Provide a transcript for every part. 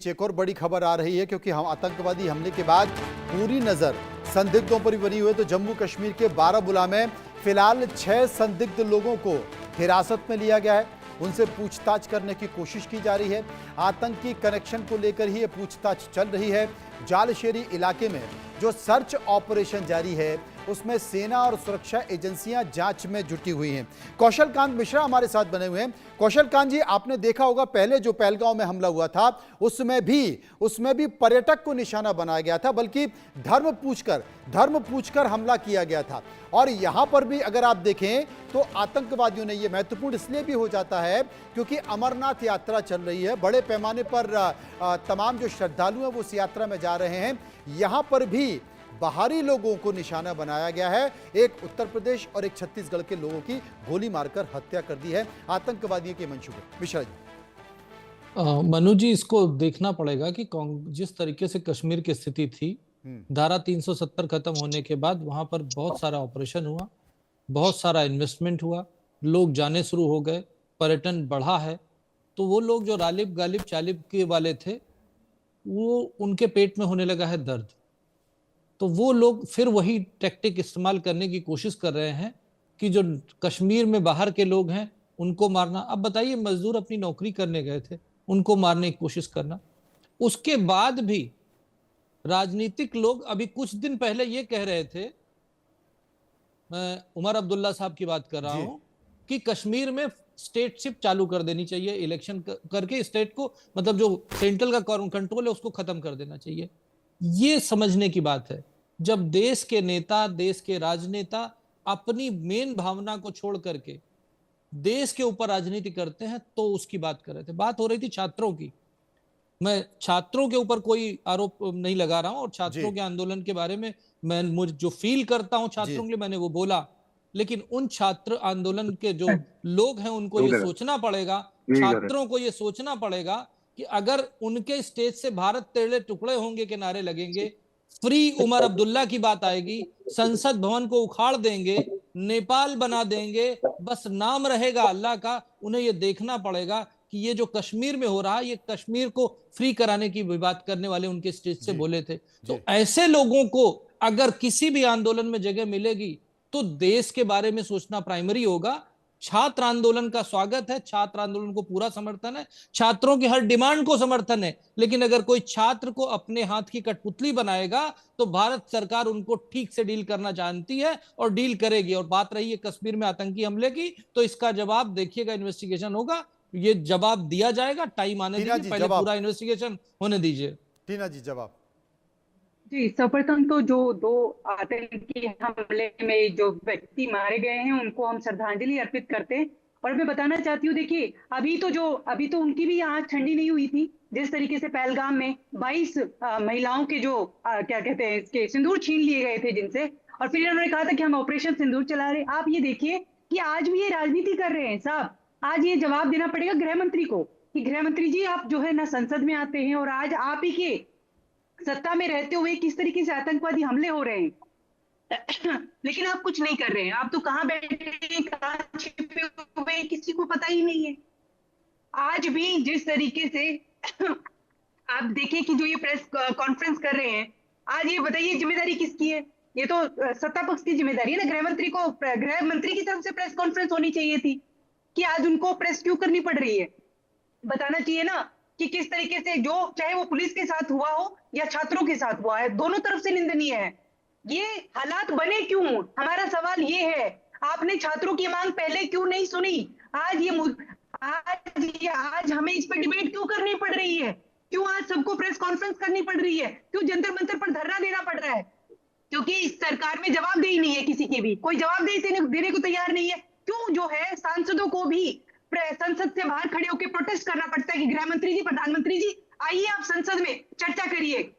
एक और बड़ी खबर आ रही है क्योंकि हम आतंकवादी हमले के बाद पूरी नजर संदिग्धों पर भी बनी हुई है। तो जम्मू कश्मीर के बारामूला में फिलहाल 6 संदिग्ध लोगों को हिरासत में लिया गया है। उनसे पूछताछ करने की कोशिश की जा रही है। आतंकी कनेक्शन को लेकर ही ये पूछताछ चल रही है। जालशेरी इलाके में जो सर्च ऑपरेशन जारी है उसमें सेना और सुरक्षा एजेंसियां जांच में जुटी हुई हैं। कौशल कांत मिश्रा हमारे साथ बने हुए हैं। कौशल कांत जी, आपने देखा होगा पहले जो पहलगांव में हमला हुआ था उसमें भी पर्यटक को निशाना बनाया गया था, बल्कि धर्म पूछकर हमला किया गया था। और यहां पर भी अगर आप देखें तो आतंकवादियों ने, यह महत्वपूर्ण इसलिए भी हो जाता है क्योंकि अमरनाथ यात्रा चल रही है, बड़े पैमाने पर तमाम जो श्रद्धालु हैं वो उस यात्रा में जा रहे हैं। यहां पर भी बाहरी लोगों को निशाना बनाया गया है। एक उत्तर प्रदेश और एक छत्तीसगढ़ के लोगों की गोली मारकर हत्या कर दी है आतंकवादियों के मंशूबे। मिश्रा जी। मनु जी, इसको देखना पड़ेगा कि जिस तरीके से कश्मीर की स्थिति थी, धारा 370 खत्म होने के बाद वहां पर बहुत सारा ऑपरेशन हुआ, बहुत सारा इन्वेस्टमेंट हुआ, लोग जाने शुरू हो गए, पर्यटन बढ़ा है। तो वो लोग जो रालिब गालिब चालिब के वाले थे, वो उनके पेट में होने लगा है दर्द। तो वो लोग फिर वही टैक्टिक इस्तेमाल करने की कोशिश कर रहे हैं कि जो कश्मीर में बाहर के लोग हैं उनको मारना। अब बताइए, मजदूर अपनी नौकरी करने गए थे, उनको मारने की कोशिश करना। उसके बाद भी राजनीतिक लोग अभी कुछ दिन पहले ये कह रहे थे, मैं उमर अब्दुल्ला साहब की बात कर रहा हूं, कि कश्मीर में स्टेटशिप चालू कर देनी चाहिए, इलेक्शन करके स्टेट को, मतलब जो सेंट्रल का कंट्रोल है उसको खत्म कर देना चाहिए। ये समझने की बात है, जब देश के नेता, देश के राजनेता अपनी मेन भावना को छोड़ करके देश के ऊपर राजनीति करते हैं, तो उसकी बात कर रहे थे। बात हो रही थी छात्रों की। मैं छात्रों के ऊपर कोई आरोप नहीं लगा रहा हूं, और छात्रों के आंदोलन के बारे में मैं मुझे जो फील करता हूं छात्रों के लिए, मैंने वो बोला। लेकिन उन छात्र आंदोलन के जो लोग हैं उनको ये सोचना पड़ेगा, छात्रों को ये सोचना पड़ेगा कि अगर उनके स्टेज से भारत तेरे टुकड़े होंगे के नारे लगेंगे, फ्री उमर अब्दुल्ला की बात आएगी, संसद भवन को उखाड़ देंगे, नेपाल बना देंगे, बस नाम रहेगा अल्लाह का। उन्हें यह देखना पड़ेगा कि ये जो कश्मीर में हो रहा है, ये कश्मीर को फ्री कराने की बात करने वाले उनके स्टेज से बोले थे। तो ऐसे लोगों को अगर किसी भी आंदोलन में जगह मिलेगी तो देश के बारे में सोचना प्राइमरी होगा। छात्र आंदोलन का स्वागत है, छात्र आंदोलन को पूरा समर्थन है, छात्रों की हर डिमांड को समर्थन है। लेकिन अगर कोई छात्र को अपने हाथ की कठपुतली बनाएगा तो भारत सरकार उनको ठीक से डील करना जानती है और डील करेगी। और बात रही है कश्मीर में आतंकी हमले की, तो इसका जवाब देखिएगा, इन्वेस्टिगेशन होगा, ये जवाब दिया जाएगा। टाइम आने दीजिए, पहले पूरा इन्वेस्टिगेशन होने दीजिए। टीना जी, जवाब। जी, सर्वप्रथम तो जो 2 आतंकी हमले में जो व्यक्ति मारे गए हैं उनको हम श्रद्धांजलि अर्पित करते हैं। और मैं बताना चाहती हूँ, देखिए अभी तो उनकी भी आंख ठंडी नहीं हुई थी। जिस तरीके से पहलगाम में 22 महिलाओं के जो क्या कहते हैं, इसके सिंदूर छीन लिए गए थे जिनसे, और फिर इन्होंने कहा था कि हम ऑपरेशन सिंदूर चला रहे। आप ये देखिए कि आज भी ये राजनीति कर रहे हैं साहब। आज ये जवाब देना पड़ेगा गृह मंत्री को कि गृह मंत्री जी, आप जो है ना संसद में आते हैं और आज आप ही के सत्ता में रहते हुए किस तरीके से आतंकवादी हमले हो रहे हैं। लेकिन आप कुछ नहीं कर रहे हैं। आप तो कहां बैठे हैं, कहां छिपे हुए हैं, किसी को पता ही नहीं है। आज भी जिस तरीके से आप देखें कि जो ये प्रेस कॉन्फ्रेंस कर रहे हैं, आज ये बताइए जिम्मेदारी किसकी है? ये तो सत्ता पक्ष की जिम्मेदारी है ना। गृह मंत्री की तरफ से प्रेस कॉन्फ्रेंस होनी चाहिए थी कि आज उनको प्रेस क्यों करनी पड़ रही है। बताना चाहिए ना कि किस तरीके से, जो चाहे वो पुलिस के साथ हुआ हो या छात्रों के साथ हुआ है, दोनों तरफ से निंदनीय है। ये हालात बने क्यों? हमारा सवाल ये है, आपने छात्रों की मांग पहले क्यों नहीं सुनी? आज हमें इस पर डिबेट क्यों करनी पड़ रही है? क्यों आज सबको प्रेस कॉन्फ्रेंस करनी पड़ रही है? क्यों जंतर मंतर पर धरना देना पड़ रहा है? क्योंकि इस सरकार में जवाबदेही नहीं है, किसी की भी कोई जवाबदेही देने को तैयार नहीं है। क्यों जो है सांसदों को भी संसद से बाहर खड़े होकर प्रोटेस्ट करना पड़ता है कि गृह मंत्री जी, प्रधानमंत्री जी, आइए आप संसद में चर्चा करिए।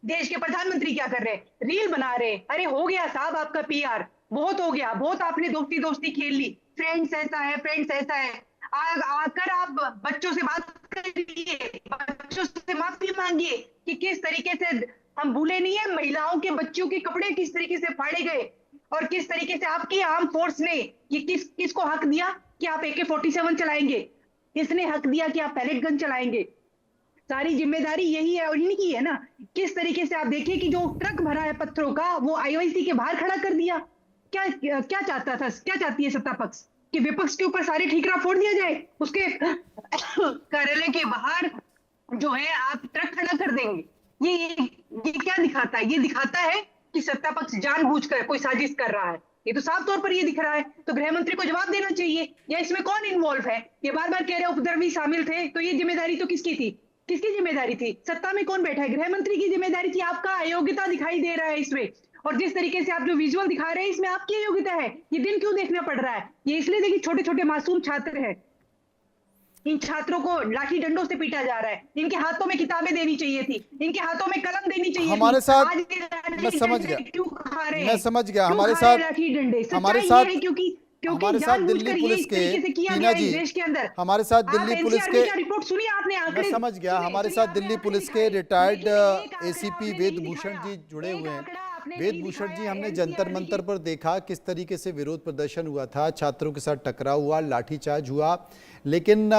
देश के प्रधानमंत्री क्या कर रहे हैं? रील बना रहे। अरे हो गया साहब, आपका पीआर बहुत हो गया, बहुत आपने दोस्ती दोस्ती खेल ली। फ्रेंड्स ऐसा है, फ्रेंड्स ऐसा है। आकर आप बच्चों से बात करिए, बच्चों से माफी मांगिए कि किस तरीके से, हम भूले नहीं है महिलाओं के, बच्चों के कपड़े किस तरीके से फाड़े गए, और किस तरीके से आपकी आर्म फोर्स ने ये किसको हक दिया कि आप AK-47 चलाएंगे? किसने हक दिया कि आप पैलेट गन चलाएंगे? सारी जिम्मेदारी यही है और इनकी है ना। किस तरीके से आप देखिए कि जो ट्रक भरा है पत्थरों का वो आईओआईसी के बाहर खड़ा कर दिया। क्या क्या चाहता था, क्या चाहती है सत्ता पक्ष कि विपक्ष के ऊपर सारे ठीकरा फोड़ दिया जाए, उसके कार्यालय के बाहर जो है आप ट्रक खड़ा कर देंगे। ये क्या दिखाता है? ये दिखाता है कि सत्ता पक्ष जानबूझकर कोई साजिश कर रहा है। ये तो साफ तौर पर ये दिख रहा है। तो गृह मंत्री को जवाब देना चाहिए, या इसमें कौन इन्वॉल्व है? ये बार बार कह रहे उपद्रवी शामिल थे, तो ये जिम्मेदारी तो किसकी थी? किसकी जिम्मेदारी थी? सत्ता में कौन बैठा है? गृह मंत्री की जिम्मेदारी थी। आपका अयोग्यता दिखाई दे रहा है इसमें, और जिस तरीके से आप जो विजुअल दिखा रहे हैं इसमें आपकी अयोग्यता है। ये दिन क्यों देखना पड़ रहा है? ये इसलिए देखिए छोटे छोटे मासूम छात्र हैं, इन छात्रों को लाठी डंडों से पीटा जा रहा है। इनके हाथों में किताबें देनी चाहिए थी, इनके हाथों में कलम देनी चाहिए हमारे थी। साथ आज ये लाठी मैं समझ डंडे गया, क्यों खा रहे मैं हैं? समझ गया। क्यों हमारे खा रहे हैं साथ लाठी डंडे? हमारे सच्चाई साथ ये है क्योंकि हमारे साथ दिल्ली जानबूझकर ये पुलिस इस के तरीके से किया टीना गया जी, इस देश के अंदर। हमारे साथ आप दिल्ली पुलिस एनसीआरबी के, का रिपोर्ट सुनिए, आपने आंकड़े मैं समझ गया, सुनिए, हमारे सुनिए, साथ आपने दिल्ली आंकड़े पुलिस के दिखाए, रिटायर्ड लेकिन एक आंकड़ा एसीपी आपने वेद नहीं भूषण दिखाया। जी जुड़े एक हुए हैं। आंकड़ा आपने वेद नहीं भूषण जी, दिखाया। हमने जंतर NCRB मंतर पर देखा किस तरीके से विरोध प्रदर्शन हुआ था, छात्रों के साथ टकराव हुआ, लाठीचार्ज हुआ, लेकिन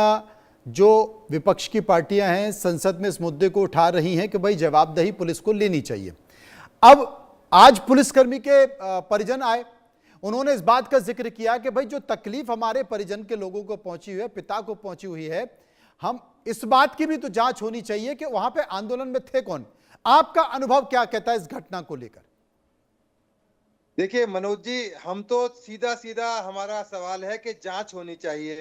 जो विपक्ष की पार्टियां हैं संसद में इस मुद्दे को उठा रही हैं कि भाई जवाबदेही पुलिस को लेनी चाहिए। अब आज पुलिसकर्मी के परिजन आए, उन्होंने इस बात का जिक्र किया कि भाई जो तकलीफ हमारे परिजन के लोगों को पहुंची हुई है, पिता को पहुंची हुई है, हम इस बात की भी तो जांच होनी चाहिए कि वहां पे आंदोलन में थे कौन। आपका अनुभव क्या कहता है इस घटना को लेकर? देखिए मनोज जी, हम तो सीधा सीधा हमारा सवाल है कि जांच होनी चाहिए।